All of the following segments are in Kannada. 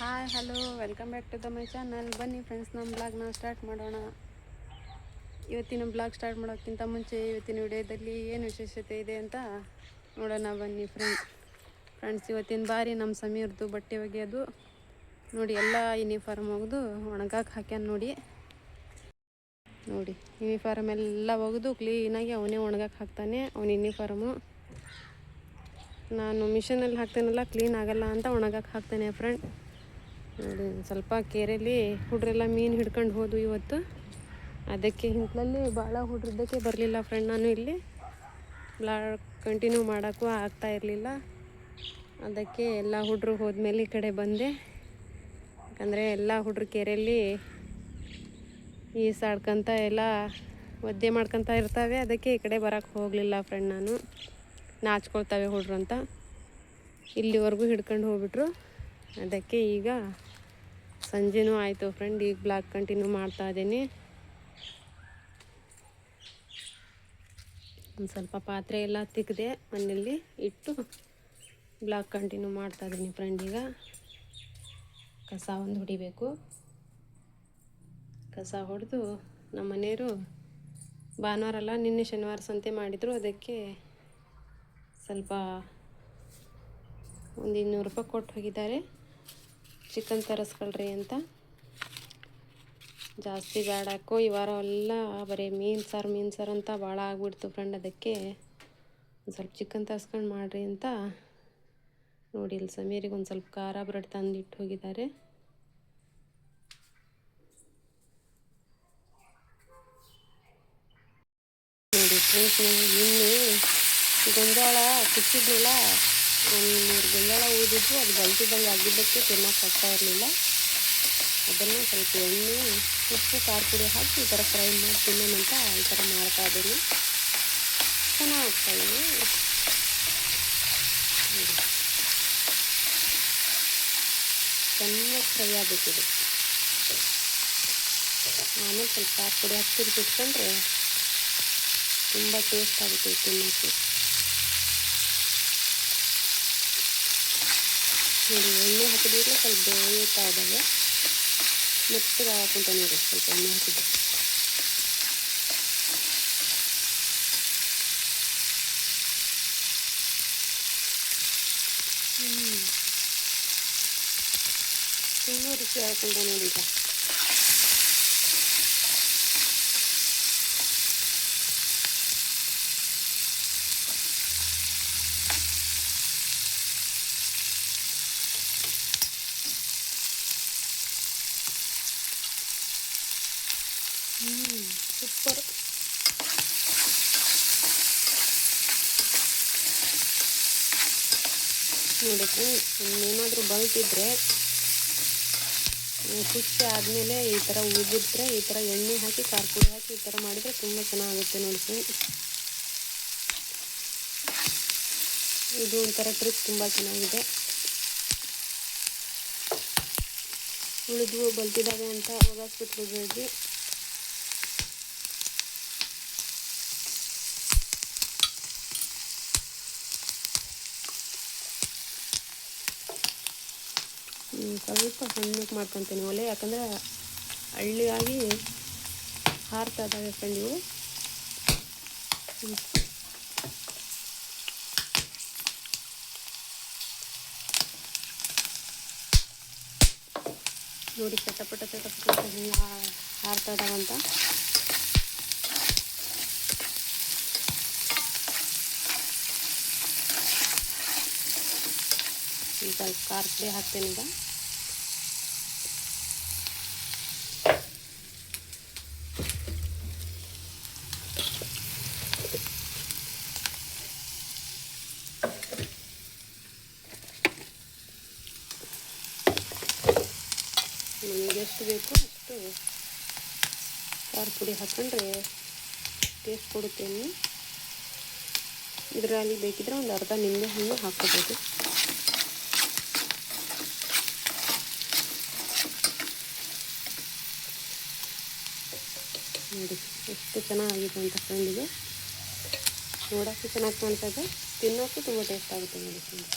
Hi hello welcome back to the my channel. ಬನ್ನಿ ಫ್ರೆಂಡ್ಸ್, ನಮ್ಮ ಬ್ಲಾಗ್ನ ಸ್ಟಾರ್ಟ್ ಮಾಡೋಣ. ಇವತ್ತಿನ ಬ್ಲಾಗ್ ಸ್ಟಾರ್ಟ್ ಮಾಡೋಕ್ಕಿಂತ ಮುಂಚೆ ಇವತ್ತಿನ ವಿಡಿಯೋದಲ್ಲಿ ಏನು ವಿಶೇಷತೆ ಇದೆ ಅಂತ ನೋಡೋಣ ಬನ್ನಿ ಫ್ರೆಂಡ್ಸ್. ಇವತ್ತಿನ ಬಾರಿ ನಮ್ಮ ಸಮೀರ್ದು ಬಟ್ಟೆ ಒಗೆಯೋದು ನೋಡಿ. ಎಲ್ಲ ಯೂನಿಫಾರ್ಮ್ ಒಗೆದು ಒಣಗಕ್ಕೆ ಹಾಕ್ಯಾನ ನೋಡಿ. ಯೂನಿಫಾರ್ಮ್ ಎಲ್ಲ ಒಗೆದು ಕ್ಲೀನಾಗಿ ಅವನೇ ಒಣಗಕ್ಕೆ ಹಾಕ್ತಾನೆ. ಅವನ ಯೂನಿಫಾರ್ಮು ನಾನು ಮಿಷನಲ್ಲಿ ಹಾಕ್ತೇನಲ್ಲ, ಕ್ಲೀನ್ ಆಗಲ್ಲ ಅಂತ ಒಣಗಕ್ಕೆ ಹಾಕ್ತೇನೆ ಫ್ರೆಂಡ್. ನೋಡಿ, ಸ್ವಲ್ಪ ಕೆರೆಯಲ್ಲಿ ಹುಡ್ರೆಲ್ಲ ಮೀನು ಹಿಡ್ಕೊಂಡು ಹೋದು ಇವತ್ತು. ಅದಕ್ಕೆ ಹಿಂತಲಲ್ಲಿ ಭಾಳ ಹುಡ್ರದ್ದಕ್ಕೆ ಬರಲಿಲ್ಲ ಫ್ರೆಂಡ್. ನಾನು ಇಲ್ಲಿ ಬ್ಲಾಗ್ ಕಂಟಿನ್ಯೂ ಮಾಡೋಕ್ಕೂ ಆಗ್ತಾ ಇರಲಿಲ್ಲ. ಅದಕ್ಕೆ ಎಲ್ಲ ಹುಡ್ರು ಹೋದ್ಮೇಲೆ ಈ ಕಡೆ ಬಂದೆ. ಯಾಕಂದರೆ ಎಲ್ಲ ಹುಡ್ರು ಕೆರೆಯಲ್ಲಿ ಈಸಾಡ್ಕೊಂತ ಎಲ್ಲ ಒದ್ದೆ ಮಾಡ್ಕೊತ ಇರ್ತವೆ. ಅದಕ್ಕೆ ಈ ಕಡೆ ಬರೋಕ್ಕೆ ಹೋಗಲಿಲ್ಲ ಫ್ರೆಂಡ್. ನಾನು ನಾಚ್ಕೊಳ್ತವೆ ಹುಡ್ರು ಅಂತ ಇಲ್ಲಿವರೆಗೂ ಹಿಡ್ಕೊಂಡು ಹೋಗ್ಬಿಟ್ರು. ಅದಕ್ಕೆ ಈಗ ಸಂಜೆನೂ ಆಯಿತು ಫ್ರೆಂಡ್. ಈಗ ಬ್ಲಾಗ್ ಕಂಟಿನ್ಯೂ ಮಾಡ್ತಾ ಇದ್ದೀನಿ. ಒಂದು ಸ್ವಲ್ಪ ಪಾತ್ರೆ ಎಲ್ಲ ತಿಕ್ಕದೆ ಮನೆಯಲ್ಲಿ ಇಟ್ಟು ಬ್ಲಾಗ್ ಕಂಟಿನ್ಯೂ ಮಾಡ್ತಾ ಇದ್ದೀನಿ ಫ್ರೆಂಡ್. ಈಗ ಕಸ ಒಂದು ಹೊಡಿಬೇಕು. ಕಸ ಹೊಡೆದು ನಮ್ಮ ಮನೆಯವರು ಭಾನುವಾರ ನಿನ್ನೆ ಶನಿವಾರ ಸಂತೆ ಮಾಡಿದರು. ಅದಕ್ಕೆ ಸ್ವಲ್ಪ ಒಂದು 200 ರೂಪಾಯಿ ಕೊಟ್ಟು ಹೋಗಿದ್ದಾರೆ. ಚಿಕನ್ ತರಿಸ್ಕೊಳ್ರಿ ಅಂತ. ಜಾಸ್ತಿ ಬೇಡಕ್ಕೋ ಈ ವಾರ ಎಲ್ಲ ಬರೀ ಮೀನು ಸಾರು ಅಂತ ಭಾಳ ಆಗ್ಬಿಡ್ತು ಫ್ರೆಂಡ್. ಅದಕ್ಕೆ ಒಂದು ಸ್ವಲ್ಪ ಚಿಕನ್ ತರಿಸ್ಕೊಂಡು ಮಾಡಿರಿ ಅಂತ ನೋಡಿ. ಇಲ್ಲಿ ಸಮೀರಿಗೆ ಒಂದು ಸ್ವಲ್ಪ ಖಾರ ಬ್ರೆಡ್ ತಂದಿಟ್ಟು ಹೋಗಿದ್ದಾರೆ. ನೋಡಿ ಫ್ರೆಂಡ್ಸ್, ನಿನ್ನೆ ಗೊಂಜಾಳ ಕುಚ್ಚಿದ್ನಲ್ಲ, ಒಂದು 3 ಗೊಂಜಾಳ ಉಳಿದಿದ್ದು. ಅದು ಬಲ್ತಿದ್ದಂಗೆ ಆಗಿದ್ದಕ್ಕೆ ತಿನ್ನೋಕೆ ಆಗ್ತಾ ಇರಲಿಲ್ಲ. ಅದನ್ನು ಸ್ವಲ್ಪ ಎಣ್ಣೆ, ಉಪ್ಪು, ಖಾರ ಪುಡಿ ಹಾಕಿ ಈ ಥರ ಫ್ರೈ ಮಾಡಿ ತಿನ್ನೋಣಂತ ಈ ಥರ ಮಾಡ್ತಾ ಇದ್ದೀನಿ. ಚೆನ್ನಾಗ್ತಾಯಿದೆ. ಚೆನ್ನಾಗಿ ಫ್ರೈ ಆಗಬೇಕಿದೆ. ಆಮೇಲೆ ಸ್ವಲ್ಪ ಖಾರ ಪುಡಿ ಹಾಕಿ ತಿರ್ಗಿಟ್ಕೊಂಡ್ರೆ ತುಂಬ ಟೇಸ್ಟ್ ಆಗುತ್ತೆ ತಿನ್ನೋಕ್ಕೆ. ನೋಡಿ, ಎಣ್ಣೆ ಹಾಕಿದ್ರೆ ಸ್ವಲ್ಪ ಬೇಯ್ತಾ ಇದ್ದಾವೆ. ಮೆತ್ತಗೆ ಹಾಕೊಂತ ನೋಡಿ, ಸ್ವಲ್ಪ ಎಣ್ಣೆ ಹಾಕಿದ್ದೆ. ಇನ್ನೂ ರುಚಿ ಹಾಕೊಂತ ನೋಡಿ. ಈಗ ಸೂಪರ್. ನೋಡಿ, ಏನಾದರೂ ಬಲ್ತಿದ್ರೆ ಕುಚ್ಚಿ ಆದಮೇಲೆ ಈ ಥರ ಉಳಿದಿದ್ರೆ ಈ ಥರ ಎಣ್ಣೆ ಹಾಕಿ ಖಾರ ಪುಡಿ ಹಾಕಿ ಈ ಥರ ಮಾಡಿದರೆ ತುಂಬ ಚೆನ್ನಾಗುತ್ತೆ ನೋಡಿ ಫ್ರೆಂಡ್. ಇದು ಒಂಥರ ಟ್ರಿಕ್, ತುಂಬ ಚೆನ್ನಾಗಿದೆ. ಉಳಿದ್ವು ಬಲ್ತಿದ್ದಾವೆ ಅಂತ ಹೋಗಾಕ್ಬಿಟ್ಬಿಡ್ಬೇಡಿ. ಸ್ವಲ್ಪ ಸಣ್ಣಕ್ಕೆ ಮಾಡ್ಕೊತೀನಿ ಒಲೆ, ಯಾಕಂದರೆ ಹಳ್ಳಿಯಾಗಿ ಹಾರ್ತಾ ಇದ್ದಾವೆ ಫ್ರೆಂಡ್ ಇವು. ನೋಡಿ, ಚಟಪಟ ಹಿಂಗೆ ಹಾರ್ತಾ ಇದ್ದಾವಂತ. ಈಗ ಸ್ವಲ್ಪ ಖಾರ ಪುಡಿ ಹಾಕ್ತೇನೆ. ಈಗ ನಮಗೆ ಎಷ್ಟು ಬೇಕು ಅಷ್ಟು ಖಾರ ಪುಡಿ ಹಾಕ್ಕೊಂಡ್ರೆ ಟೇಸ್ಟ್ ಕೊಡುತ್ತೆ. ಇದರಲ್ಲಿ ಬೇಕಿದ್ರೆ ಒಂದು ಅರ್ಧ ನಿಂಬೆ ಹಣ್ಣು ಹಾಕ್ಕೋಬೋದು. ನೋಡಿ ಎಷ್ಟು ಚೆನ್ನಾಗಿದೆ ಅಂತ ಫ್ರೆಂಡಿಗೆ. ನೋಡೋಕ್ಕೂ ಚೆನ್ನಾಗಿ ಕಾಣ್ತದೆ, ತಿನ್ನೋಕ್ಕೂ ತುಂಬ ಟೇಸ್ಟ್ ಆಗುತ್ತೆ ನೋಡಿ ಫ್ರೆಂಡ್.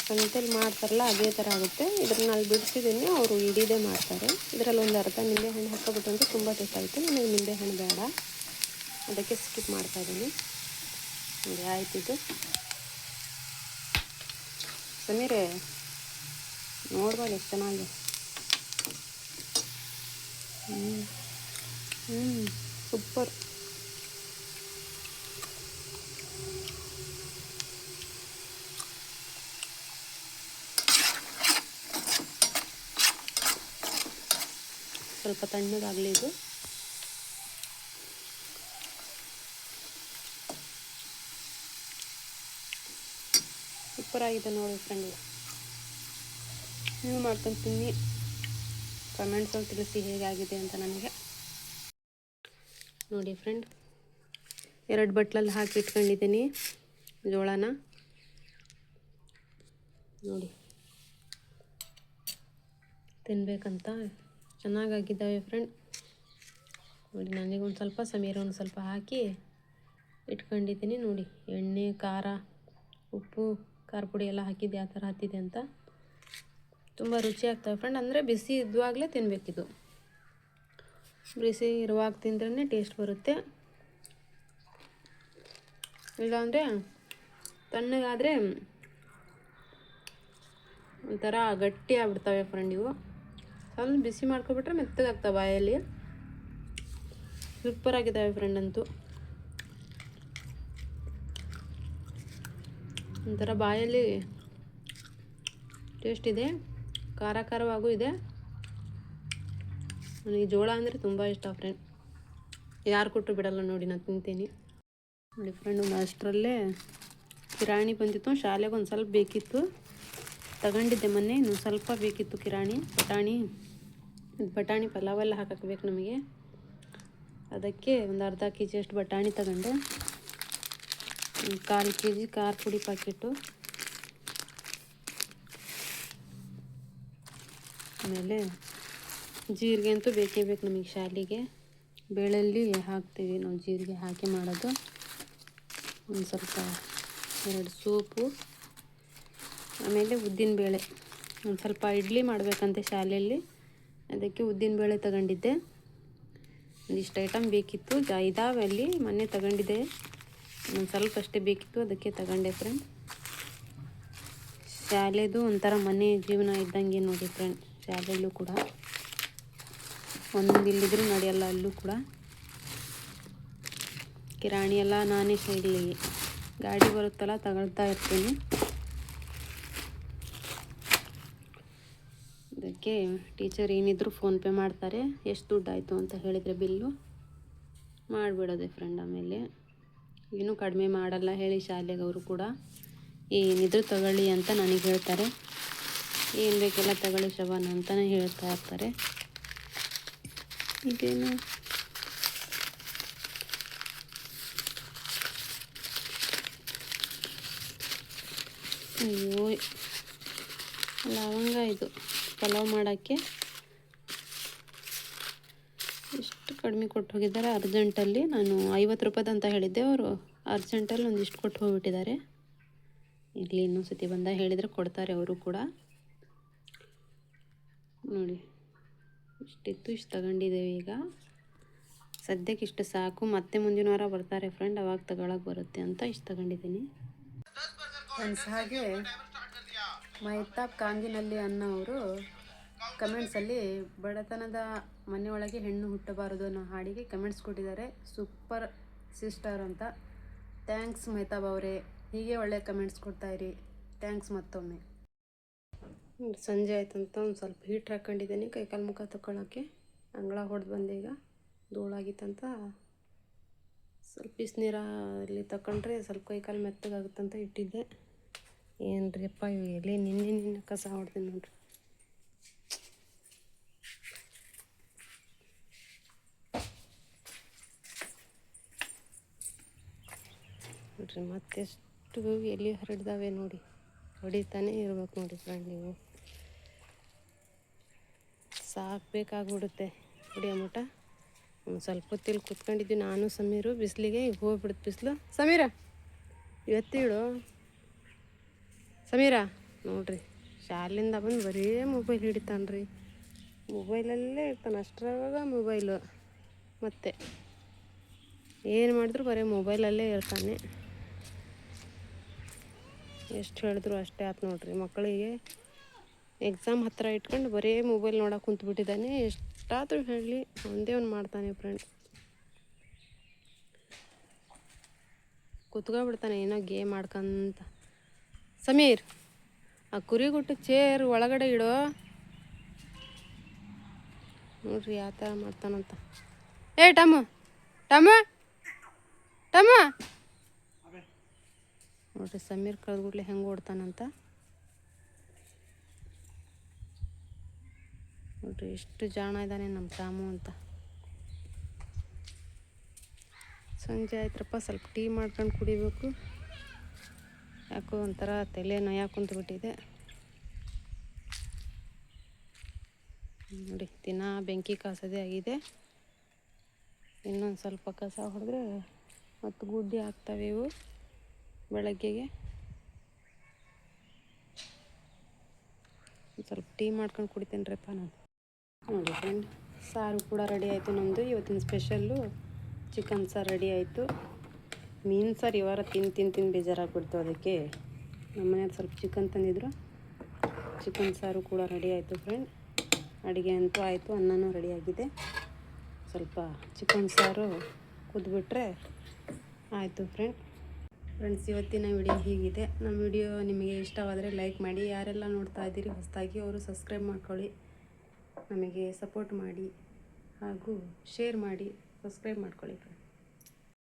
ಸಂತೆಲಿ ಮಾಡ್ತಾರಲ್ಲ ಅದೇ ಥರ ಆಗುತ್ತೆ. ಇದ್ರನ್ನ ಅಲ್ಲಿ ಬಿಡಿಸಿದ್ದೀನಿ, ಅವರು ಇಡೀದೇ ಮಾಡ್ತಾರೆ. ಇದರಲ್ಲಿ ಒಂದು ಅರ್ಧ ನಿಂಬೆಹಣ್ಣು ಹಾಕೋಬಿಟ್ಟಂದ್ರೆ ತುಂಬ ಟೇಸ್ಟ್ ಆಗುತ್ತೆ. ನನಗೆ ನಿಂಬೆಹಣ್ಣು ಬೇಡ, ಅದಕ್ಕೆ ಸ್ಕಿಪ್ ಮಾಡ್ತಾಯಿದ್ದೀನಿ. ನೋಡಿ ಆಯ್ತಿದ್ದು. ಸಮೀರೆ ನೋಡ್ಬೋದು ಎಷ್ಟು ಚೆನ್ನಾಗಿ. ಸೂಪರ್. ಸ್ವಲ್ಪ ತಣ್ಣಗಾಗಲಿ ಇದು. ಸೂಪರಾಗಿದೆ ನೋಡಿ ಫ್ರೆಂಡ್. ನೀವು ಮಾಡ್ಕೊತೀನಿ, ಕಮೆಂಟ್ಸಲ್ಲಿ ತಿಳಿಸಿ ಹೇಗಾಗಿದೆ ಅಂತ ನನಗೆ. ನೋಡಿ ಫ್ರೆಂಡ್, 2 ಬಟ್ಲಲ್ಲಿ ಹಾಕಿ ಇಟ್ಕೊಂಡಿದ್ದೀನಿ ಜೋಳನ. ನೋಡಿ ತಿನ್ನಬೇಕಂತ ಚೆನ್ನಾಗಾಗಿದ್ದಾವೆ ಫ್ರೆಂಡ್. ನೋಡಿ ನನಗೊಂದು ಸ್ವಲ್ಪ, ಸಮೀರ ಒಂದು ಸ್ವಲ್ಪ ಹಾಕಿ ಇಟ್ಕೊಂಡಿದ್ದೀನಿ. ನೋಡಿ ಎಣ್ಣೆ, ಖಾರ, ಉಪ್ಪು, ಖಾರ ಪುಡಿ ಎಲ್ಲ ಹಾಕಿದ್ದು ಯಾವ ಥರ ಹತ್ತಿದೆ ಅಂತ. ತುಂಬ ರುಚಿ ಆಗ್ತವೆ ಫ್ರೆಂಡ್. ಅಂದರೆ ಬಿಸಿ ಇದ್ವಾಗಲೇ ತಿನ್ನಬೇಕಿದು. ಬಿಸಿ ಇರುವಾಗ ತಿಂದ್ರೇ ಟೇಸ್ಟ್ ಬರುತ್ತೆ. ಇಲ್ಲಾಂದರೆ ತಣ್ಣಗಾದರೆ ಒಂಥರ ಗಟ್ಟಿ ಆಗ್ಬಿಡ್ತವೆ ಫ್ರೆಂಡ್. ಇವು ಸ್ವಲ್ಪ ಬಿಸಿ ಮಾಡ್ಕೊಬಿಟ್ರೆ ಮೆತ್ತಗಾಗ್ತವೆ ಬಾಯಲ್ಲಿ. ಸೂಪರ್ ಆಗಿದ್ದಾವೆ ಫ್ರೆಂಡ್. ಅಂತೂ ಒಂಥರ ಬಾಯಲ್ಲಿ ಟೇಸ್ಟ್ ಇದೆ, ಖಾರ ಖಾರವಾಗೂ ಇದೆ. ನನಗೆ ಜೋಳ ಅಂದರೆ ತುಂಬ ಇಷ್ಟ ಫ್ರೆಂಡ್. ಯಾರು ಕೊಟ್ಟರು ಬಿಡಲ್ಲ ನೋಡಿ, ನಾನು ತಿಂತೀನಿ. ನೋಡಿ ಫ್ರೆಂಡ್, ಒಂದು ಅಷ್ಟರಲ್ಲೇ ಕಿರಾಣಿ ಬಂದಿತ್ತು. ಶಾಲೆಗೆ ಒಂದು ಸ್ವಲ್ಪ ಬೇಕಿತ್ತು, ತಗೊಂಡಿದ್ದೆ ಮೊನ್ನೆ. ಇನ್ನೊಂದು ಸ್ವಲ್ಪ ಬೇಕಿತ್ತು ಕಿರಾಣಿ. ಬಟಾಣಿ ಪಲಾವೆಲ್ಲ ಹಾಕಬೇಕು ನಮಗೆ. ಅದಕ್ಕೆ ಒಂದು ಅರ್ಧ kg ಅಷ್ಟು ಬಟಾಣಿ ತಗೊಂಡೆ. 1/4 kg ಖಾರ ಪುಡಿ ಪ್ಯಾಕೆಟು, ಆಮೇಲೆ ಜೀರಿಗೆ ಅಂತೂ ಬೇಕೇ ಬೇಕು ನಮಗೆ ಶಾಲೆಗೆ. ಬೇಳೆಯಲ್ಲಿ ಹಾಕ್ತೀವಿ ನಾವು, ಜೀರಿಗೆ ಹಾಕಿ ಮಾಡೋದು. ಒಂದು ಸ್ವಲ್ಪ 2 ಸೋಪು, ಆಮೇಲೆ ಉದ್ದಿನಬೇಳೆ. ಒಂದು ಸ್ವಲ್ಪ ಇಡ್ಲಿ ಮಾಡಬೇಕಂತೆ ಶಾಲೆಯಲ್ಲಿ, ಅದಕ್ಕೆ ಉದ್ದಿನಬೇಳೆ ತಗೊಂಡಿದ್ದೆ. ಒಂದಿಷ್ಟು ಐಟಮ್ ಬೇಕಿತ್ತು, ಇದಾವೆ ಅಲ್ಲಿ, ಮೊನ್ನೆ ತಗೊಂಡಿದ್ದೆ. ಒಂದು ಸ್ವಲ್ಪ ಅಷ್ಟೇ ಬೇಕಿತ್ತು, ಅದಕ್ಕೆ ತಗೊಂಡೆ ಫ್ರೆಂಡ್. ಶಾಲೆದು ಒಂಥರ ಮನೆ ಜೀವನ ಇದ್ದಂಗೆ ನೋಡಿ ಫ್ರೆಂಡ್. ಶಾಲೆಯಲ್ಲೂ ಕೂಡ ಒಂದು ಇಲ್ಲಿದ್ರೂ ನಡೆಯಲ್ಲ, ಅಲ್ಲೂ ಕೂಡ ಕಿರಾಣಿ ಎಲ್ಲ ನಾನೇ ಇಲ್ಲಿ ಗಾಡಿ ಬರುತ್ತಲ್ಲ ತಗೊಳ್ತಾ ಇರ್ತೀನಿ. ಅದಕ್ಕೆ ಟೀಚರ್ ಏನಿದ್ರು ಫೋನ್ಪೇ ಮಾಡ್ತಾರೆ. ಎಷ್ಟು ದುಡ್ಡು ಆಯಿತು ಅಂತ ಹೇಳಿದರೆ ಬಿಲ್ಲು ಮಾಡಿಬಿಡೋದೆ ಫ್ರೆಂಡ್. ಆಮೇಲೆ ಏನೂ ಕಡಿಮೆ ಮಾಡಲ್ಲ ಹೇಳಿ ಶಾಲೆಗೆ ಅವರು ಕೂಡ. ಏನಿದ್ರು ತಗೊಳ್ಳಿ ಅಂತ ನನಗೆ ಹೇಳ್ತಾರೆ. ಏನು ಬೇಕೆಲ್ಲ ತಗೊಳ್ಳಿ ಶಬಾನ ಅಂತಲೇ ಹೇಳ್ತಾ ಇರ್ತಾರೆ. ಇದೇನು ಅಯ್ಯೋ, ಲವಂಗ ಇದು ಪಲಾವ್ ಮಾಡೋಕ್ಕೆ ಎಷ್ಟು ಕಡಿಮೆ ಕೊಟ್ಟು ಹೋಗಿದ್ದಾರೆ. ಅರ್ಜೆಂಟಲ್ಲಿ ನಾನು 50 ರೂಪಾಯಿದು ಅಂತ ಹೇಳಿದ್ದೆ, ಅವರು ಅರ್ಜೆಂಟಲ್ಲಿ ಒಂದಿಷ್ಟು ಕೊಟ್ಟು ಹೋಗ್ಬಿಟ್ಟಿದ್ದಾರೆ. ಇಲ್ಲಿ ಇನ್ನೊಂದು ಸತಿ ಬಂದಾಗ ಹೇಳಿದರೆ ಕೊಡ್ತಾರೆ ಅವರು ಕೂಡ. ನೋಡಿ ಇಷ್ಟಿತ್ತು, ಇಷ್ಟು ತಗೊಂಡಿದ್ದೇವೆ. ಈಗ ಸದ್ಯಕ್ಕೆ ಇಷ್ಟು ಸಾಕು. ಮತ್ತೆ ಮುಂದಿನ ವಾರ ಬರ್ತಾರೆ ಫ್ರೆಂಡ್, ಅವಾಗ ತಗೊಳಕ್ಕೆ ಬರುತ್ತೆ ಅಂತ ಇಷ್ಟು ತಗೊಂಡಿದ್ದೀನಿ ಫ್ರೆಂಡ್ಸ್. ಹಾಗೆ ಮೈತಾಬ್ ಕಾಂಗಿನಲ್ಲಿ ಅನ್ನೋರು ಕಮೆಂಟ್ಸಲ್ಲಿ ಬಡತನದ ಮನೆಯೊಳಗೆ ಹೆಣ್ಣು ಹುಟ್ಟಬಾರದು ಅನ್ನೋ ಹಾಡಿಗೆ ಕಮೆಂಟ್ಸ್ ಕೊಟ್ಟಿದ್ದಾರೆ. ಸೂಪರ್ ಸಿಸ್ಟರ್ ಅಂತ. ಥ್ಯಾಂಕ್ಸ್ ಮೈತಾಬ್ ಅವರೇ, ಹೀಗೆ ಒಳ್ಳೆ ಕಮೆಂಟ್ಸ್ ಕೊಡ್ತಾಯಿರಿ. ಥ್ಯಾಂಕ್ಸ್ ಮತ್ತೊಮ್ಮೆ. ಸಂಜೆ ಆಯ್ತಂತ ಒಂದು ಸ್ವಲ್ಪ ಹೀಟ್ರ್ ಹಾಕ್ಕೊಂಡಿದ್ದೀನಿ ಕೈಕಾಲು ಮುಖ ತಗೊಳ್ಳೋಕ್ಕೆ. ಅಂಗಳ ಹೊಡೆದು ಬಂದೆ. ಈಗ ಧೂಳಾಗಿತ್ತಂತ ಸ್ವಲ್ಪ ಬಿಸಿನೀರಲ್ಲಿ ತಗೊಂಡ್ರೆ ಸ್ವಲ್ಪ ಕೈಕಾಲು ಮೆತ್ತಗಾಗುತ್ತಂತ ಇಟ್ಟಿದ್ದೆ. ಏನ್ರಿಪ್ಪ ಇವು ಎಲ್ಲಿ ನಿನ್ನೆ ಕಸ ಹೊಡ್ತೀನಿ ನೋಡ್ರಿ. ನೋಡ್ರಿ ಮತ್ತೆಷ್ಟು ಎಲ್ಲಿ ಹರಡ್ದಾವೆ ನೋಡಿ. ಹೊಡಿತಾನೆ ಇರ್ಬೇಕು ನೋಡಿ ಫ್ರೆಂಡ್. ನೀವು ಸಾಕಬೇಕಾಗ್ಬಿಡುತ್ತೆ ಹೊಡಿಯೋ ಮಟ. ಒಂದು ಸ್ವಲ್ಪ ಹೊತ್ತಿಲ್ಲಿ ಕೂತ್ಕೊಂಡಿದ್ವಿ ನಾನು ಸಮೀರು. ಬಿಸಿಲಿಗೆ ಈಗ ಹೋಗ್ಬಿಡುತ್ತೆ ಬಿಸಿಲು. ಸಮೀರ ಇವತ್ತಿಡು, ಸಮೀರ ನೋಡ್ರಿ ಶಾಲೆಯಿಂದ ಬಂದು ಬರೀ ಮೊಬೈಲ್ ಹಿಡಿತಾನೆ ರೀ. ಮೊಬೈಲಲ್ಲೇ ಇರ್ತಾನೆ, ಅಷ್ಟರಾಗ ಮೊಬೈಲು. ಮತ್ತು ಏನು ಮಾಡಿದ್ರು ಬರೀ ಮೊಬೈಲಲ್ಲೇ ಇರ್ತಾನೆ. ಎಷ್ಟು ಹೇಳಿದ್ರು ಅಷ್ಟೇ ಆಯ್ತು ನೋಡ್ರಿ. ಮಕ್ಕಳಿಗೆ ಎಕ್ಸಾಮ್ ಹತ್ತಿರ ಇಟ್ಕೊಂಡು ಬರೀ ಮೊಬೈಲ್ ನೋಡೋಕೆ ಕುಂತ್ಬಿಟ್ಟಿದ್ದಾನೆ. ಎಷ್ಟಾದರೂ ಹೇಳಿ ಒಂದೇ ಒಂದು ಮಾಡ್ತಾನೆ ಫ್ರೆಂಡ್. ಕುತ್ಕೊಬಿಡ್ತಾನೆ ಏನೋ ಗೇಮ್ ಆಡ್ಕೊಂತ. ಸಮೀರ್, ಆ ಕುರಿಗುಟ್ಟು ಚೇರ್ ಒಳಗಡೆ ಇಡೋ. ನೋಡ್ರಿ ಯಾವ ಥರ ಮಾಡ್ತಾನಂತ. ಏ ಟಮ್ಮ ಟಮ್ಮ ಟಮ್ಮ ನೋಡ್ರಿ ಸಮೀರ್ ಕಳೆದ್ಬಿಡ್ಲಿ ಹೆಂಗೆ ಓಡ್ತಾನಂತ. ನೋಡ್ರಿ ಎಷ್ಟು ಜಾಣ ಇದ್ದಾನೆ ನಮ್ಮ ರಾಮು ಅಂತ. ಸಂಜೆ ಆಯ್ತ್ರಪ್ಪ, ಸ್ವಲ್ಪ ಟೀ ಮಾಡ್ಕೊಂಡು ಕುಡಿಬೇಕು. ಯಾಕೋ ಒಂಥರ ತಲೆ ನೋಯಾಕೆ ಕುಂತ್ಬಿಟ್ಟಿದೆ. ನೋಡಿ ದಿನ ಬೆಂಕಿ ಕಾಸೋದೇ ಆಗಿದೆ. ಇನ್ನೊಂದು ಸ್ವಲ್ಪ ಕಸ ಹೊಡೆದ್ರೆ ಮತ್ತು ಗುಡ್ಡೆ ಆಗ್ತವೆ ಇವು ಬೆಳಗ್ಗೆಗೆ. ಸ್ವಲ್ಪ ಟೀ ಮಾಡ್ಕೊಂಡು ಕುಡಿತೇನೆ ರೀಪ್ಪ ನಾನು. ನೋಡಿ ಫ್ರೆಂಡ್, ಸಾರು ಕೂಡ ರೆಡಿ ಆಯಿತು ನಮ್ಮದು. ಇವತ್ತಿನ ಸ್ಪೆಷಲ್ಲು ಚಿಕನ್ ಸಾರು ರೆಡಿ ಆಯಿತು. ಮೀನು ಸಾರು ಈ ವಾರ ತಿಂದು ಬೇಜಾರಾಗ್ಬಿಡ್ತು. ಅದಕ್ಕೆ ನಮ್ಮ ಮನೇಲಿ ಸ್ವಲ್ಪ ಚಿಕನ್ ತಂದಿದ್ರು. ಚಿಕನ್ ಸಾರು ಕೂಡ ರೆಡಿ ಆಯಿತು ಫ್ರೆಂಡ್. ಅಡುಗೆ ಅಂತೂ ಆಯಿತು, ಅನ್ನನೂ ರೆಡಿಯಾಗಿದೆ. ಸ್ವಲ್ಪ ಚಿಕನ್ ಸಾರು ಕುದ್ಬಿಟ್ರೆ ಆಯಿತು ಫ್ರೆಂಡ್ಸ್, ಇವತ್ತಿನ ವಿಡಿಯೋ ಹೀಗಿದೆ. ನಮ್ಮ ವಿಡಿಯೋ ನಿಮಗೆ ಇಷ್ಟವಾದರೆ ಲೈಕ್ ಮಾಡಿ. ಯಾರೆಲ್ಲ ನೋಡ್ತಾ ಇದ್ದೀರಿ ಹೊಸದಾಗಿ ಅವರು ಸಬ್ಸ್ಕ್ರೈಬ್ ಮಾಡ್ಕೊಳ್ಳಿ. ನಮಗೆ ಸಪೋರ್ಟ್ ಮಾಡಿ ಹಾಗೂ ಶೇರ್ ಮಾಡಿ, ಸಬ್ಸ್ಕ್ರೈಬ್ ಮಾಡ್ಕೊಳ್ಳಿ ಫ್ರೆಂಡ್ಸ್.